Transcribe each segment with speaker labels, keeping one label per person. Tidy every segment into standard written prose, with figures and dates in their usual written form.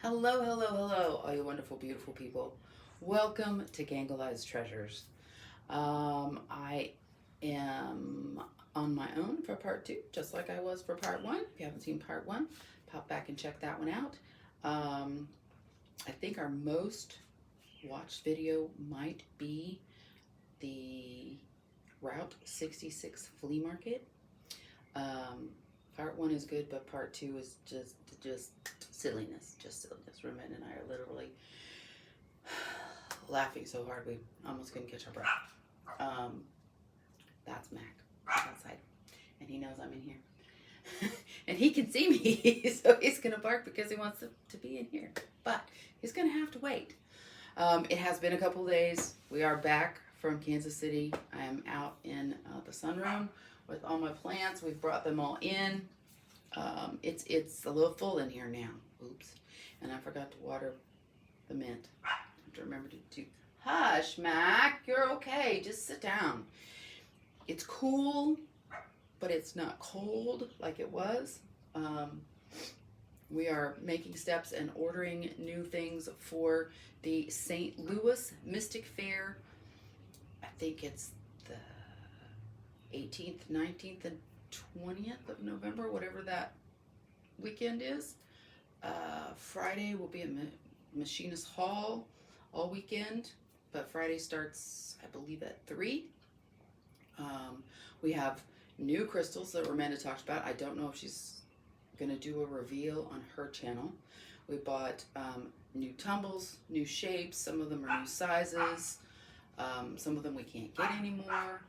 Speaker 1: Hello, hello, hello, all you wonderful, beautiful people. Welcome to Gangelized Treasures. I am on my own for part two, just like I was for part one. If you haven't seen part one, pop back and check that one out. I think our most watched video might be the Route 66 flea market. Um, Part one is good, but part two is just silliness, just silliness. Ramanda and I are literally laughing so hard we almost couldn't catch our breath. Um, that's Mac outside, and he knows I'm in here, and he can see me, so he's gonna bark because he wants to be in here. But he's gonna have to wait. It has been a couple days. We are back from Kansas City. I am out in the sunroom with all my plants. We've brought them all in. It's a little full in here now. Oops. And I forgot to water the mint. I have to remember to hush, Mac. You're okay. Just sit down. It's cool, but it's not cold like it was. We are making steps and ordering new things for the St. Louis Mystic Fair. I think it's the 18th, 19th, and 20th of November, whatever that weekend is. Friday will be a Machinist Hall all weekend, but Friday starts, I believe, at 3. We have new crystals that Ramanda talked about. I don't know if she's going to do a reveal on her channel. We bought new tumbles, new shapes. Some of them are new sizes. Some of them we can't get anymore.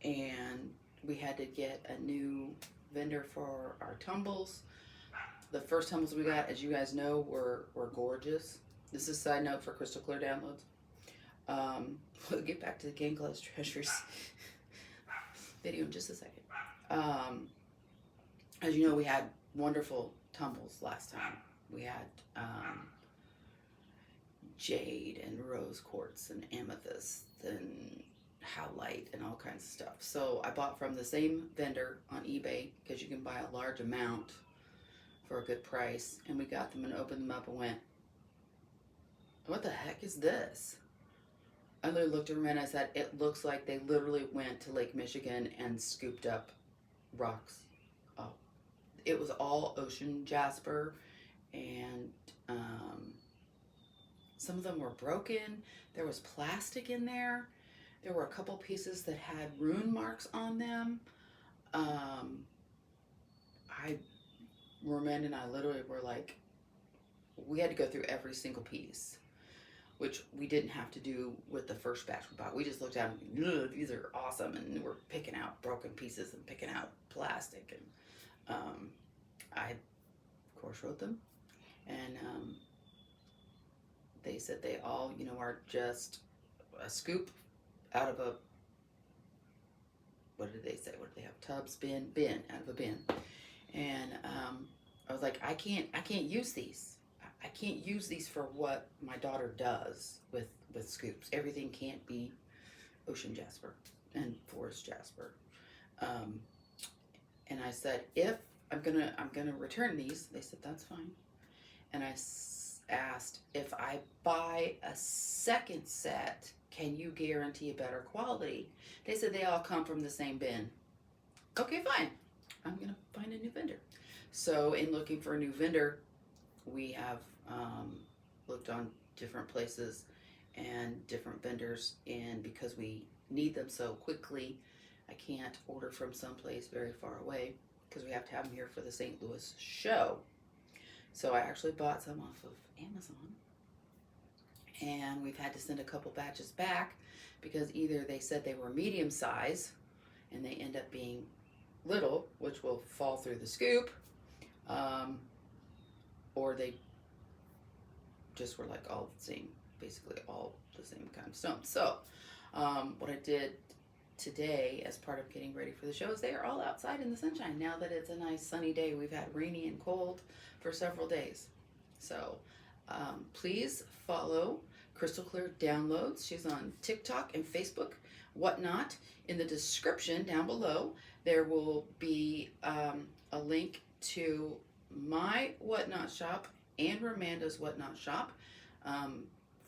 Speaker 1: And we had to get a new vendor for our tumbles. The first tumbles we got, as you guys know, were gorgeous. This is a side note for Crystal Clear downloads. We'll get back to the Gangelized Treasures video in just a second. As you know, we had wonderful tumbles last time. We had jade and rose quartz and amethyst and howlite and all kinds of stuff. So I bought from the same vendor on eBay because you can buy a large amount for a good price. And we got them and opened them up and went, what the heck is this? I literally looked at them and I said, it looks like they literally went to Lake Michigan and scooped up rocks. Oh, it was all ocean jasper, and some of them were broken. There was plastic in there. There were a couple pieces that had rune marks on them. Ramanda and I literally were like, we had to go through every single piece, which we didn't have to do with the first batch we bought. We just looked at them and these are awesome, and we're picking out broken pieces and picking out plastic. And I, of course, wrote them, and they said they all, are just a scoop out of a, what did they say? What did they have? Tubs, bin, out of a bin. And I was like, I can't use these. I can't use these for what my daughter does with scoops. Everything can't be ocean jasper and forest jasper. And I said, if I'm gonna return these, they said that's fine. And I asked, if I buy a second set, can you guarantee a better quality? They said they all come from the same bin. Okay, fine. I'm gonna find a new vendor. So in looking for a new vendor, we have looked on different places and different vendors, and because we need them so quickly, I can't order from someplace very far away because we have to have them here for the St. Louis show. So I actually bought some off of Amazon, and we've had to send a couple batches back because either they said they were medium size and they end up being little, which will fall through the scoop, or they just were like all the same, basically all the same kind of stone. So what I did today as part of getting ready for the show is they are all outside in the sunshine now that it's a nice sunny day. We've had rainy and cold for several days. So please follow Crystal Clear Downloads. She's on TikTok and Facebook, whatnot. In the description down below, there will be a link to my Whatnot shop and Ramanda's Whatnot shop.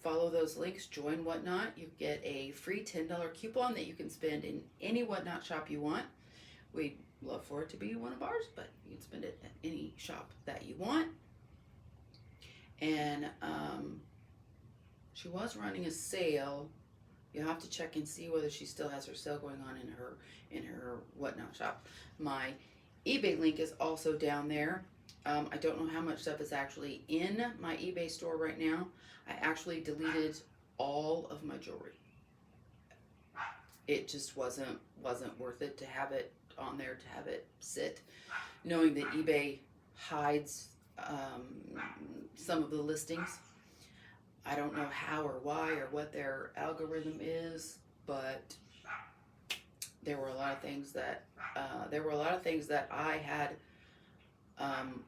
Speaker 1: Follow those links, join Whatnot. You get a free $10 coupon that you can spend in any Whatnot shop you want. We'd love for it to be one of ours, but you can spend it at any shop that you want. And she was running a sale. You have to check and see whether she still has her sale going on in her Whatnot shop. My eBay link is also down there. I don't know how much stuff is actually in my eBay store right now. I actually deleted all of my jewelry. It just wasn't worth it to have it on there, to have it sit, knowing that eBay hides some of the listings. I don't know how or why or what their algorithm is, but there were a lot of things that I had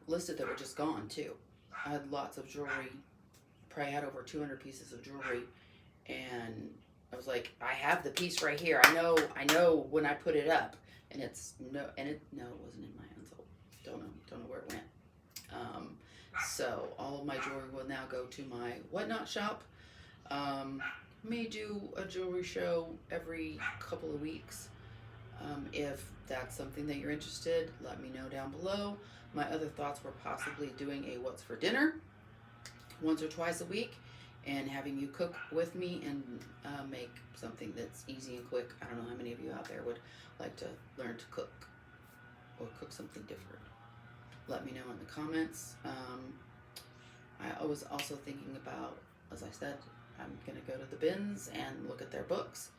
Speaker 1: listed that were just gone too. I had lots of jewelry, probably had over 200 pieces of jewelry, and I was like, I have the piece right here. I know when I put it up, and it wasn't in my hands. So don't know where it went. So all of my jewelry will now go to my Whatnot shop. May do a jewelry show every couple of weeks. If that's something that you're interested, let me know down below. My other thoughts were possibly doing a what's for dinner once or twice a week and having you cook with me and make something that's easy and quick. I don't know how many of you out there would like to learn to cook or cook something different. Let me know in the comments. I was also thinking about, as I said, I'm going to go to the bins and look at their books.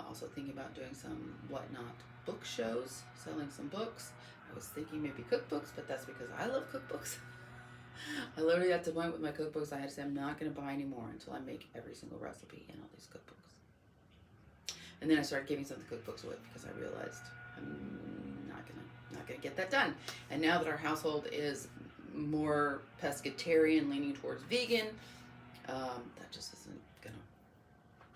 Speaker 1: Also thinking about doing some Whatnot book shows, selling some books. I was thinking maybe cookbooks, but that's because I love cookbooks. I literally got to the point with my cookbooks, I had to say I'm not going to buy any more until I make every single recipe in all these cookbooks. And then I started giving some of the cookbooks away because I realized I'm not gonna get that done. And now that our household is more pescatarian, leaning towards vegan, that just isn't gonna.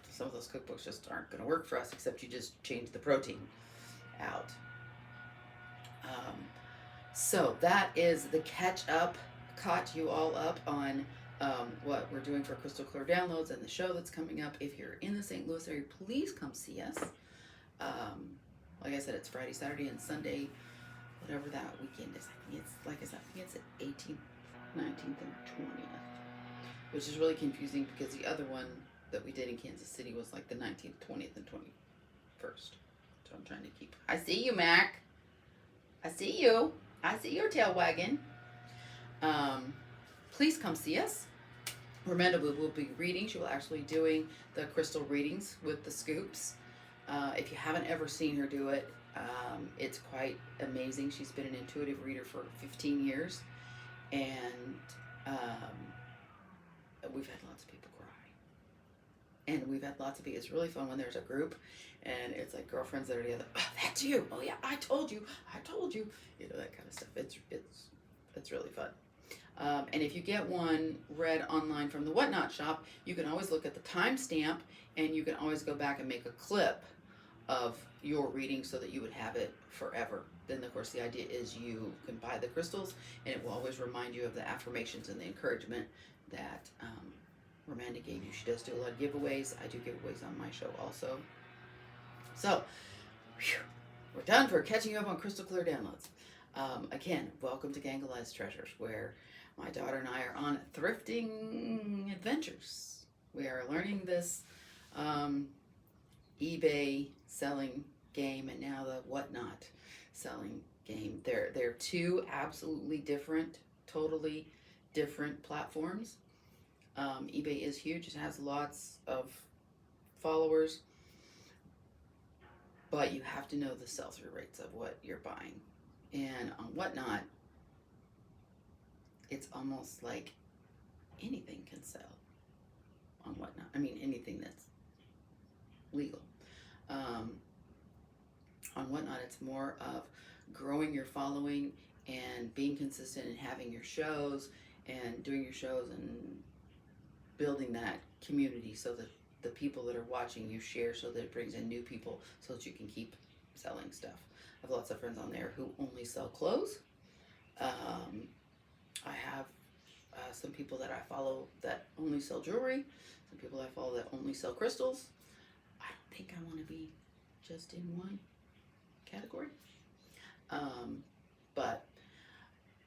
Speaker 1: Some of those cookbooks just aren't gonna work for us, except you just change the protein out. So that is the catch up. Caught you all up on what we're doing for Crystal Clear downloads and the show that's coming up. If you're in the St. Louis area, please come see us. Like I said, it's Friday, Saturday, and Sunday, whatever that weekend is. I think it's the 18th, 19th, and 20th, which is really confusing because the other one that we did in Kansas City was like the 19th, 20th, and 21st. So I'm trying to keep. I see you, Mac. I see you. I see your tail wagging. Please come see us. Ramanda will be reading. She will actually be doing the crystal readings with the scoops. If you haven't ever seen her do it, it's quite amazing. She's been an intuitive reader for 15 years, and we've had lots of people cry. And we've had lots of people. It's really fun when there's a group, and it's like girlfriends that are together. Oh, that's you. Oh yeah, I told you. You know, that kind of stuff. It's really fun. And if you get one read online from the Whatnot shop, you can always look at the timestamp, and you can always go back and make a clip of your reading so that you would have it forever. Then, of course, the idea is you can buy the crystals, and it will always remind you of the affirmations and the encouragement that Ramanda gave you. She does do a lot of giveaways. I do giveaways on my show also. So, we're done for catching you up on Crystal Clear downloads. Again, welcome to Gangelized Treasures, where my daughter and I are on thrifting adventures. We are learning this eBay selling game and now the Whatnot selling game. They're two absolutely different, totally different platforms. eBay is huge. It has lots of followers, but you have to know the sell-through rates of what you're buying. And on Whatnot, it's almost like anything can sell on Whatnot. I mean, anything that's legal. On Whatnot, it's more of growing your following and being consistent and having your shows and doing your shows and building that community so that the people that are watching you share, so that it brings in new people so that you can keep selling stuff. I have lots of friends on there who only sell clothes. I have some people that I follow that only sell jewelry, some people I follow that only sell crystals. I don't think I want to be just in one category. But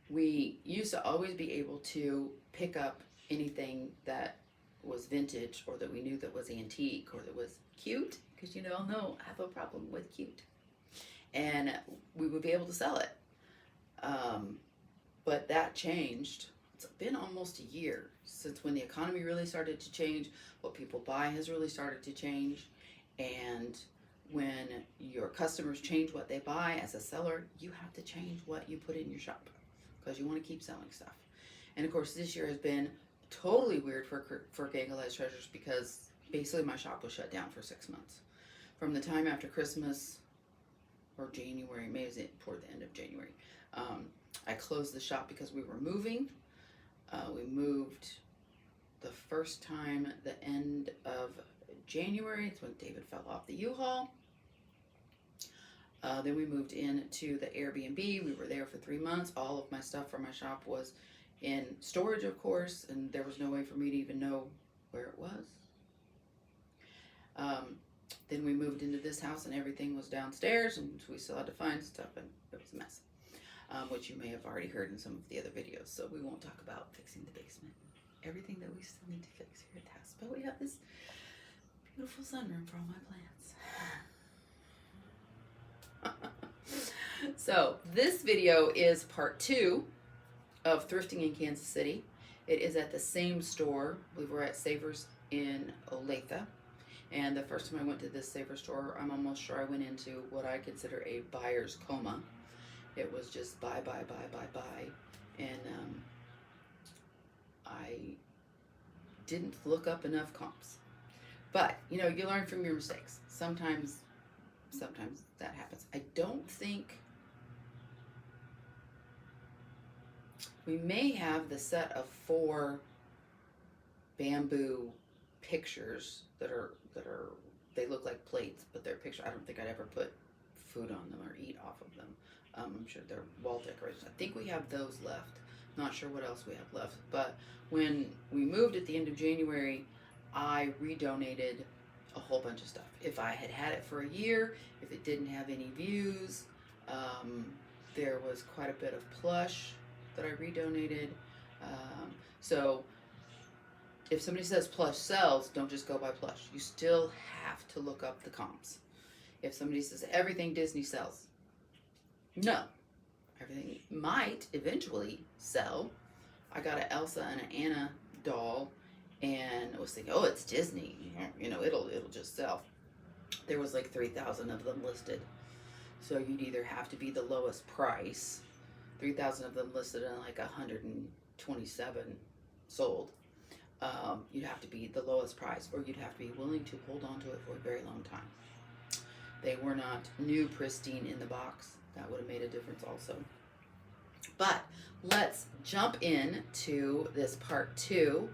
Speaker 1: we used to always be able to pick up anything that was vintage or that we knew that was antique or that was cute, because you all know I have a problem with cute, and we would be able to sell it. But that changed. It's been almost a year since when the economy really started to change. What people buy has really started to change, and when your customers change what they buy as a seller, you have to change what you put in your shop because you want to keep selling stuff. And of course, this year has been totally weird for Gangelized Treasures because basically my shop was shut down for 6 months. From the time after Christmas or January, maybe it was toward the end of January, I closed the shop because we were moving. We moved the first time at the end of January. It's when David fell off the U-Haul. Then we moved into the Airbnb. We were there for 3 months. All of my stuff from my shop was in storage, of course, and there was no way for me to even know where it was. Then we moved into this house and everything was downstairs, and we still had to find stuff, and it was a mess, which you may have already heard in some of the other videos, so we won't talk about fixing the basement. Everything that we still need to fix here at the house, but we have this beautiful sunroom for all my plants. So this video is part 2 of thrifting in Kansas City. It is at the same store. We were at Savers in Olathe, and the first time I went to this Savers store, I'm almost sure I went into what I consider a buyer's coma. It was just buy, and I didn't look up enough comps. But you know, you learn from your mistakes. Sometimes that happens. I don't think we may have the set of 4 bamboo pictures that are they look like plates, but they're pictures. I don't think I'd ever put food on them or eat off of them. I'm sure they're wall decorations. I think we have those left. Not sure what else we have left. But when we moved at the end of January, I redonated a whole bunch of stuff. If I had had it for a year, if it didn't have any views, there was quite a bit of plush that I redonated. So if somebody says plush sells, don't just go by plush. You still have to look up the comps. If somebody says everything Disney sells, no. Everything might eventually sell. I got an Elsa and an Anna doll, and I was thinking, oh, it's Disney. You know, it'll just sell. There was like 3,000 of them listed. So you'd either have to be the lowest price, 3,000 of them listed and like 127 sold. You'd have to be the lowest price, or you'd have to be willing to hold on to it for a very long time. They were not new, pristine in the box. That would have made a difference also. But let's jump in to this part 2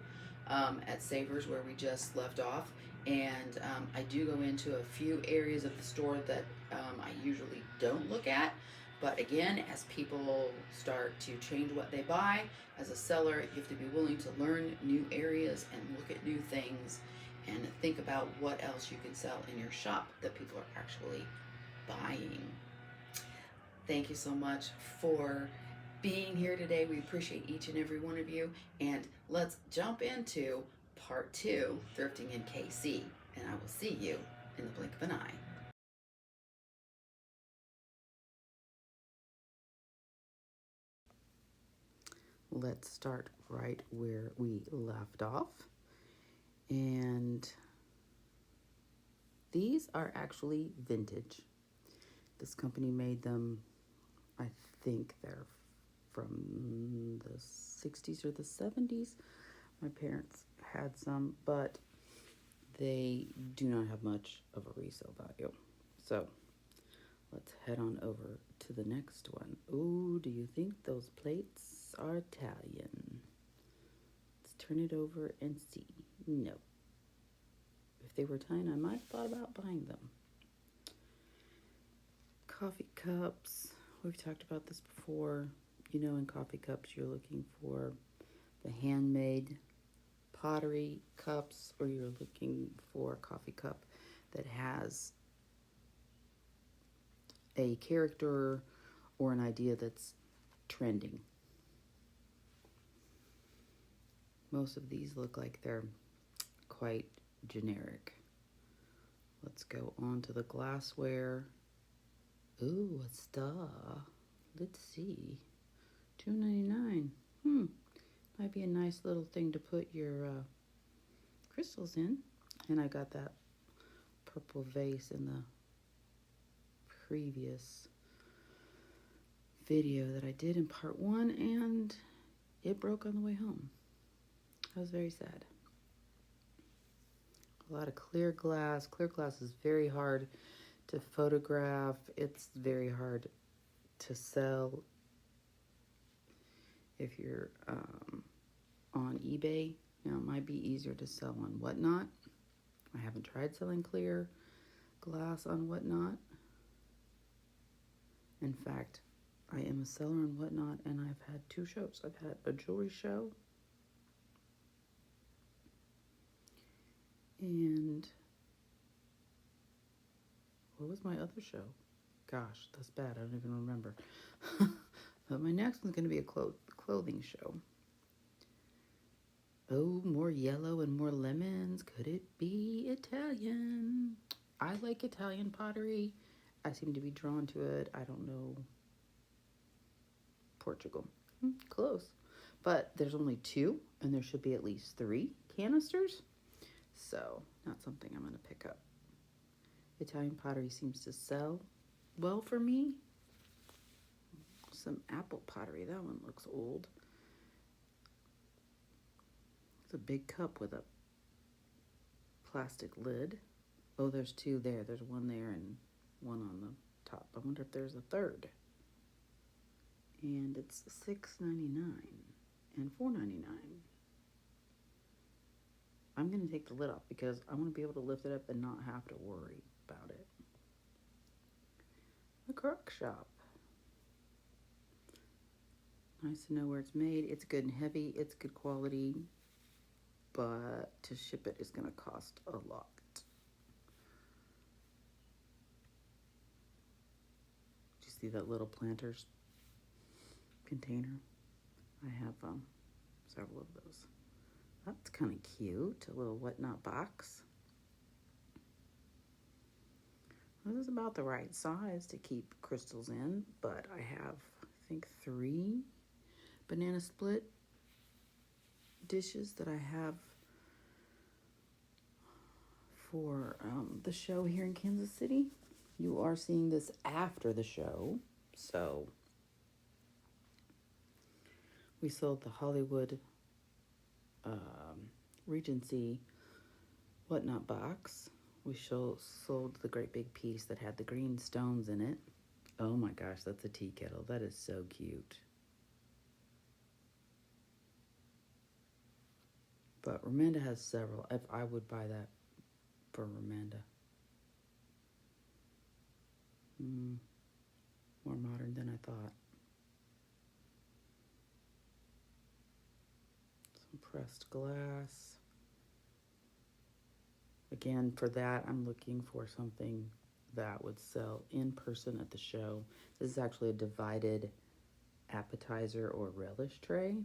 Speaker 1: at Savers, where we just left off. And I do go into a few areas of the store that I usually don't look at. But again, as people start to change what they buy, as a seller, you have to be willing to learn new areas and look at new things and think about what else you can sell in your shop that people are actually buying. Thank you so much for being here today. We appreciate each and every one of you. And let's jump into part 2, Thrifting in KC. And I will see you in the blink of an eye. Let's start right where we left off. And these are actually vintage. This company made them, I think they're from the 60s or the 70s. My parents had some, but they do not have much of a resale value. So let's head on over to the next one. Ooh, do you think those plates are Italian? Let's turn it over and see. No. If they were Italian, I might have thought about buying them. Coffee cups. We've talked about this before. You know, in coffee cups, you're looking for the handmade pottery cups, or you're looking for a coffee cup that has a character or an idea that's trending. Most of these look like they're quite generic. Let's go on to the glassware. Ooh, a star. Let's see. $2.99. Might be a nice little thing to put your crystals in. And I got that purple vase in the previous video that I did in part 1, and it broke on the way home. I was very sad. A lot of clear glass. Clear glass is very hard to photograph. It's very hard to sell. If you're on eBay, it might be easier to sell on Whatnot. I haven't tried selling clear glass on Whatnot. In fact, I am a seller on Whatnot, and I've had 2 shows. I've had a jewelry show and what was my other show? Gosh, that's bad. I don't even remember. But my next one's going to be a clothing show. Oh, more yellow and more lemons. Could it be Italian? I like Italian pottery. I seem to be drawn to it. I don't know. Portugal. Close. But there's only 2, and there should be at least 3 canisters. So, not something I'm going to pick up. Italian pottery seems to sell well for me. Some apple pottery. That one looks old. It's a big cup with a plastic lid. Oh, there's 2 there. There's 1 there and 1 on the top. I wonder if there's a third. And it's $6.99 and $4.99. I'm going to take the lid off because I want to be able to lift it up and not have to worry about it. The crock shop. Nice to know where it's made. It's good and heavy. It's good quality. But to ship it is going to cost a lot. Do you see that little planters container? I have several of those. That's kind of cute. A little Whatnot box. This is about the right size to keep crystals in, but I have, I think, 3 banana split dishes that I have for the show here in Kansas City. You are seeing this after the show, so we sold the Hollywood Regency Whatnot box. We sold the great big piece that had the green stones in it. Oh my gosh, that's a tea kettle. That is so cute. But Ramanda has several. If I would buy that for Ramanda. More modern than I thought. Some pressed glass. Again, for that, I'm looking for something that would sell in person at the show. This is actually a divided appetizer or relish tray.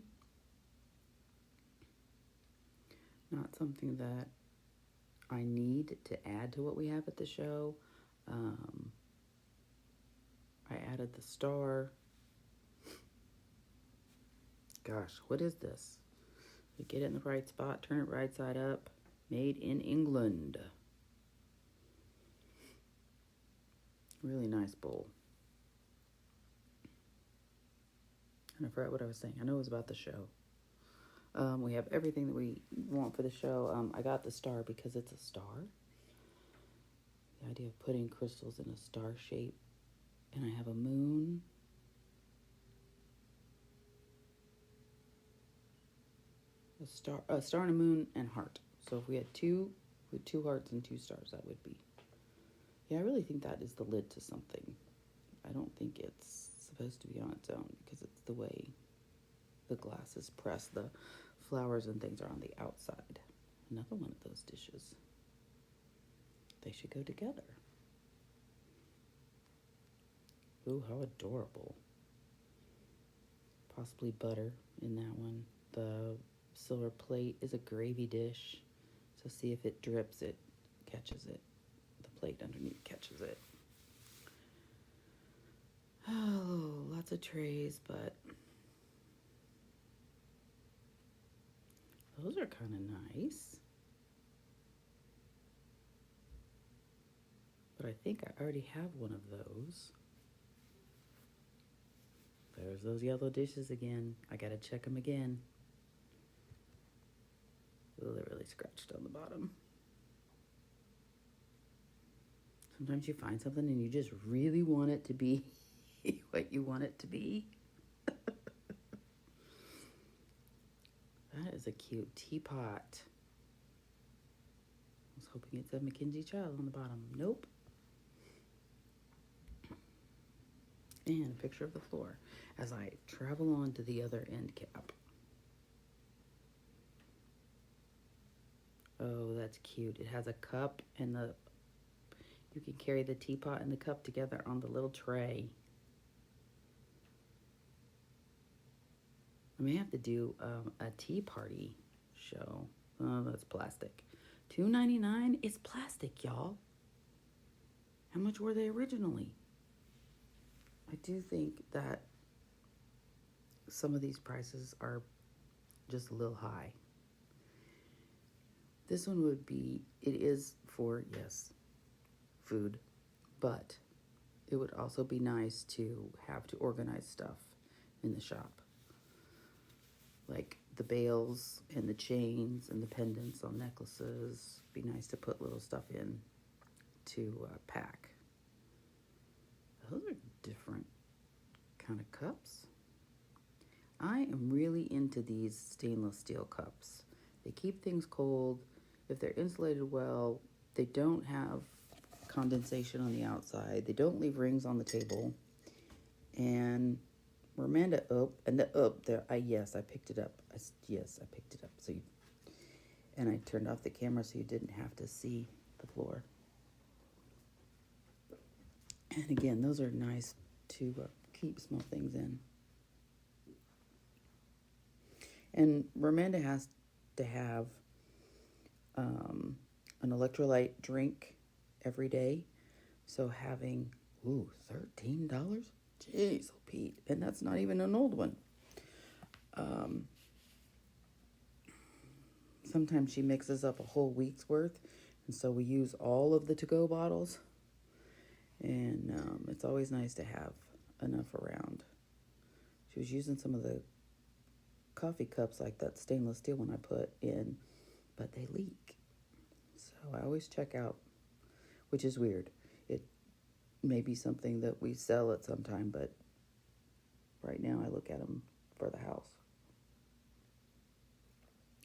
Speaker 1: Not something that I need to add to what we have at the show. I added the star. Gosh, what is this? We get it in the right spot, turn it right side up. Made in England. Really nice bowl. And I forgot what I was saying. I know it was about the show. We have everything that we want for the show. I got the star because it's a star. The idea of putting crystals in a star shape. And I have a moon. A star and a moon and heart. So if we had 2 with 2 hearts and 2 stars, that would be. Yeah, I really think that is the lid to something. I don't think it's supposed to be on its own because it's the way the glass is pressed. The flowers and things are on the outside. Another one of those dishes. They should go together. Ooh, how adorable. Possibly butter in that one. The silver plate is a gravy dish. So see if it drips, it catches it. The plate underneath catches it. Oh, lots of trays, but those are kind of nice. But I think I already have one of those. There's those yellow dishes again. I gotta check them again. Oh, they're really scratched on the bottom. Sometimes you find something and you just really want it to be what you want it to be. That is a cute teapot. I was hoping it said Mackenzie Child on the bottom. Nope. And a picture of the floor as I travel on to the other end cap. Oh, that's cute. It has a cup and you can carry the teapot and the cup together on the little tray. I may have to do a tea party show. Oh, that's plastic. $2.99 is plastic, y'all. How much were they originally? I do think that some of these prices are just a little high. This one would be, it is for, yes, food, but it would also be nice to have to organize stuff in the shop. Like the bales and the chains and the pendants on necklaces. Be nice to put little stuff in to pack. Those are different kind of cups. I am really into these stainless steel cups. They keep things cold. If they're insulated well, they don't have condensation on the outside. They don't leave rings on the table. And Ramanda there. Yes, I picked it up. Yes, I picked it up. And I turned off the camera so you didn't have to see the floor. And again, those are nice to keep small things in. And Ramanda has to have an electrolyte drink every day. So having, $13? Jeez, oh Pete. And that's not even an old one. Sometimes she mixes up a whole week's worth. And so we use all of the to-go bottles. And it's always nice to have enough around. She was using some of the coffee cups like that stainless steel one I put in, but they leak. So I always check out, which is weird. It may be something that we sell at some time, but right now I look at them for the house.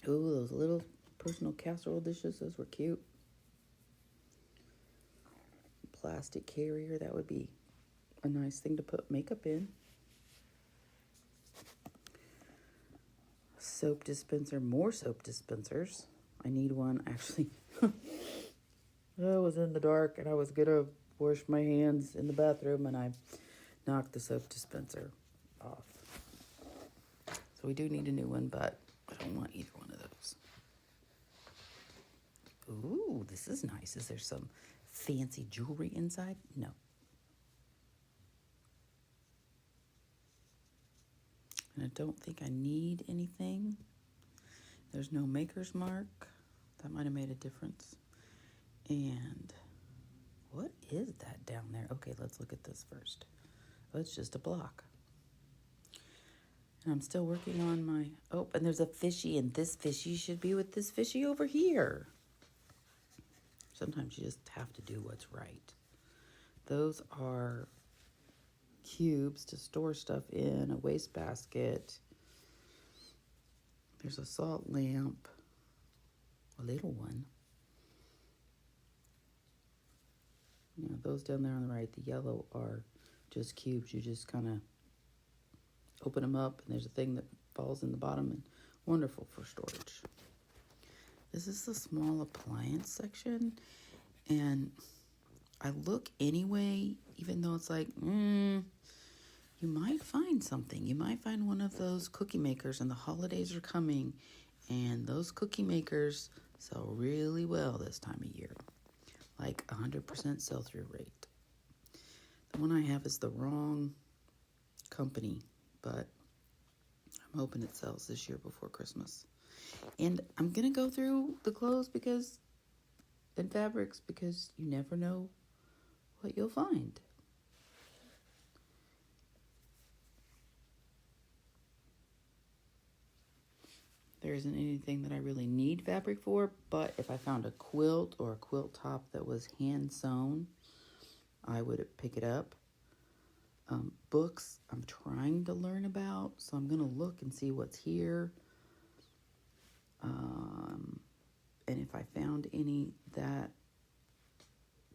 Speaker 1: Ooh, those little personal casserole dishes, those were cute. Plastic carrier, that would be a nice thing to put makeup in. Soap dispenser, more soap dispensers. I need one, actually. I was in the dark and I was gonna wash my hands in the bathroom and I knocked the soap dispenser off. So we do need a new one, but I don't want either one of those. Ooh, this is nice. Is there some fancy jewelry inside? No. And I don't think I need anything. There's no maker's mark. That might have made a difference. And what is that down there? Okay, let's look at this first. Oh, it's just a block. And I'm still working on my... Oh, and there's a fishy, and this fishy should be with this fishy over here. Sometimes you just have to do what's right. Those are cubes to store stuff in, a wastebasket. There's a salt lamp, a little one. Those down there on the right, the yellow are just cubes. You just kind of open them up, and there's a thing that falls in the bottom, and wonderful for storage. This is the small appliance section, and I look anyway, even though it's like, you might find something. You might find one of those cookie makers, and the holidays are coming, and those cookie makers sell really well this time of year, like 100% sell-through rate. The one I have is the wrong company, but I'm hoping it sells this year before Christmas. And I'm going to go through the clothes and fabrics because you never know what you'll find. There isn't anything that I really need fabric for, but if I found a quilt or a quilt top that was hand sewn, I would pick it up. Books I'm trying to learn about, so I'm going to look and see what's here. And if I found any that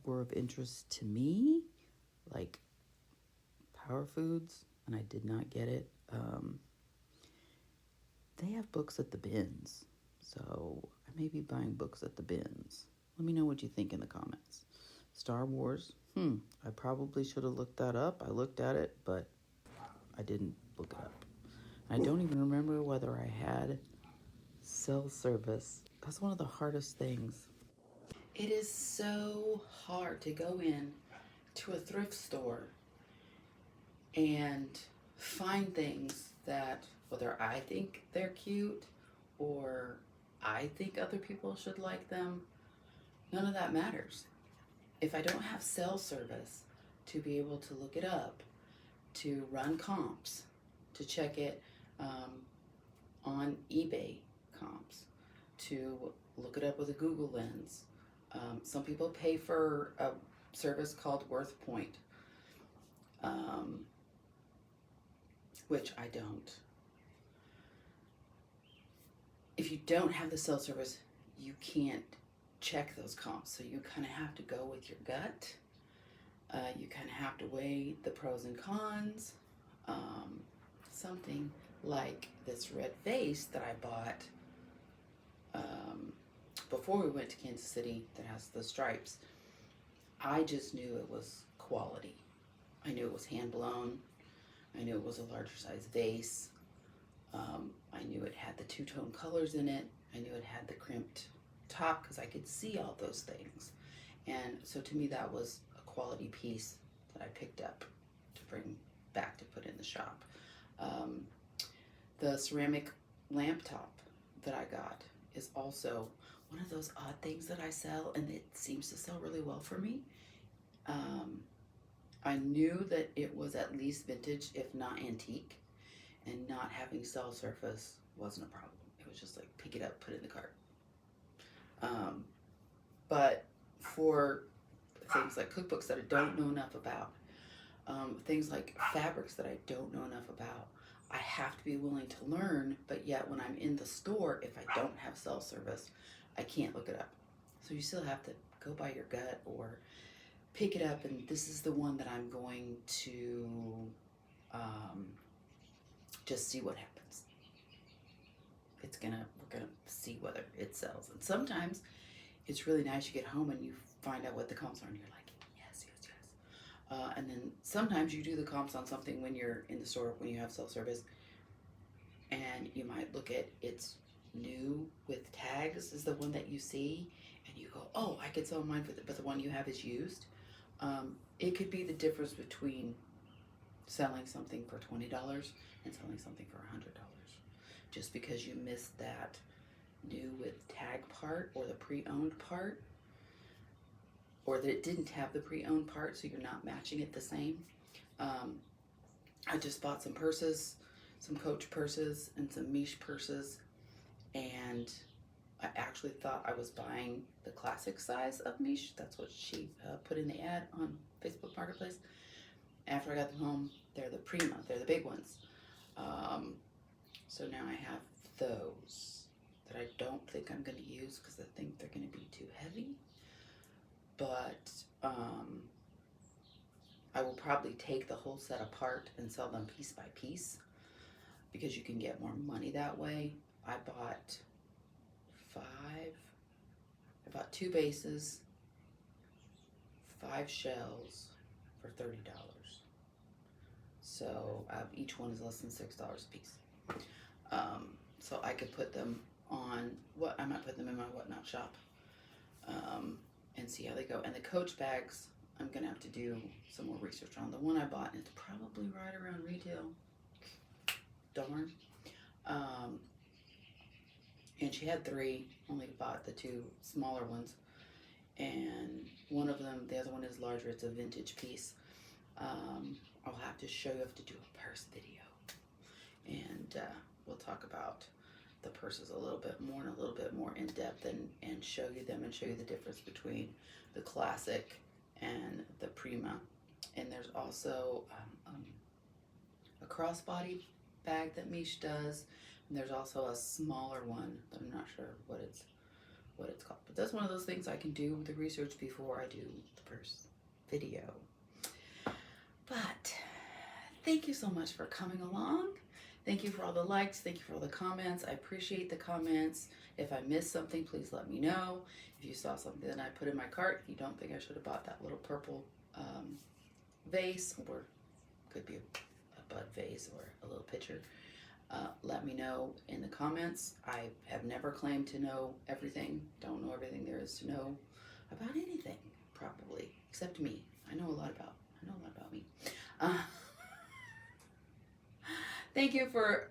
Speaker 1: were of interest to me, like Power Foods, and I did not get it, they have books at the bins, so I may be buying books at the bins. Let me know what you think in the comments. Star Wars, I probably should have looked that up. I looked at it, but I didn't look it up. I don't even remember whether I had cell service. That's one of the hardest things. It is so hard to go in to a thrift store and find things that, whether I think they're cute or I think other people should like them, none of that matters. If I don't have cell service to be able to look it up, to run comps, to check it on eBay comps, to look it up with a Google lens. Some people pay for a service called WorthPoint, which I don't. If you don't have the cell service, you can't check those comps, so you kind of have to go with your gut. You kind of have to weigh the pros and cons. Something like this red vase that I bought before we went to Kansas City that has the stripes, I just knew it was quality. I knew it was hand blown. I knew it was a larger size vase. I knew it had the two-tone colors in it. I knew it had the crimped top because I could see all those things. And so to me, that was a quality piece that I picked up to bring back to put in the shop. The ceramic lamp top that I got is also one of those odd things that I sell, and it seems to sell really well for me. I knew that it was at least vintage, if not antique, and not having cell surface wasn't a problem. It was just like, pick it up, put it in the cart. But for things like cookbooks that I don't know enough about, things like fabrics that I don't know enough about, I have to be willing to learn, but yet when I'm in the store, if I don't have cell service, I can't look it up. So you still have to go by your gut or pick it up, and this is the one that I'm going to just see what happens. We're gonna see whether it sells. And sometimes it's really nice. You get home and you find out what the comps are, and you're like, yes. And then sometimes you do the comps on something when you're in the store, when you have self-service, and you might look at it's new with tags is the one that you see, and you go, oh, I could sell mine for but the one you have is used. It could be the difference between selling something for $20 and selling something for $100. Just because you missed that new with tag part or the pre-owned part, or that it didn't have the pre-owned part, so you're not matching it the same. I just bought some purses, some Coach purses and some Miche purses, and I actually thought I was buying the classic size of Miche. That's what she put in the ad on Facebook Marketplace. After I got them home, they're the Prima, they're the big ones. So now I have those that I don't think I'm going to use because I think they're going to be too heavy. But I will probably take the whole set apart and sell them piece by piece. because you can get more money that way. I bought 2 bases, 5 shells for $30. So each one is less than $6 a piece. So I could put them on I might put them in my Whatnot shop and see how they go. And the Coach bags, I'm gonna have to do some more research on. The one I bought, and it's probably right around retail. Darn. And she had 3, only bought the 2 smaller ones. And one of them, the other one is larger, it's a vintage piece. I'll have to show you, have to do a purse video. And we'll talk about the purses a little bit more and a little bit more in depth and show you them and show you the difference between the classic and the Prima. And there's also a crossbody bag that Mish does. And there's also a smaller one that I'm not sure what it's called. But that's one of those things I can do the research before I do the purse video. But thank you so much for coming along. Thank you for all the likes. Thank you for all the comments. I appreciate the comments. If I missed something, please let me know. If you saw something that I put in my cart, you don't think I should have bought that little purple vase, or could be a bud vase or a little pitcher, let me know in the comments. I have never claimed to know everything. Don't know everything there is to know about anything, probably, except me. I know a lot about me. Thank you for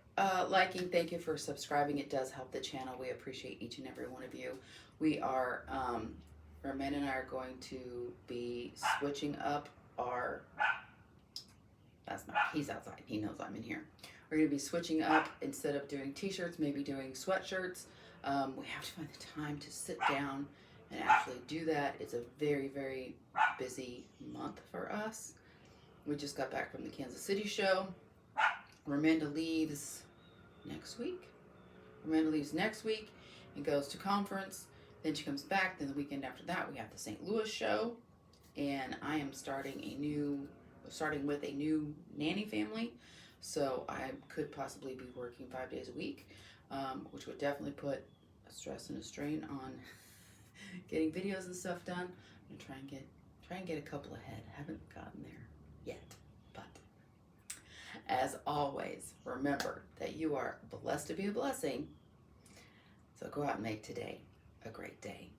Speaker 1: liking. Thank you for subscribing. It does help the channel. We appreciate each and every one of you. We are, Ramanda and I are going to be switching up our, he's outside. He knows I'm in here. We're going to be switching up, instead of doing t-shirts, maybe doing sweatshirts. We have to find the time to sit down and actually do that. It's a very, very busy month for us. We just got back from the Kansas City show. Ramanda leaves next week. Ramanda leaves next week and goes to conference. Then she comes back. Then the weekend after that, we have the St. Louis show. And I am starting with a new nanny family. So I could possibly be working 5 days a week, which would definitely put a stress and a strain on getting videos and stuff done. I'm gonna try and get a couple ahead. Haven't gotten there yet, but as always, remember that you are blessed to be a blessing. So go out and make today a great day.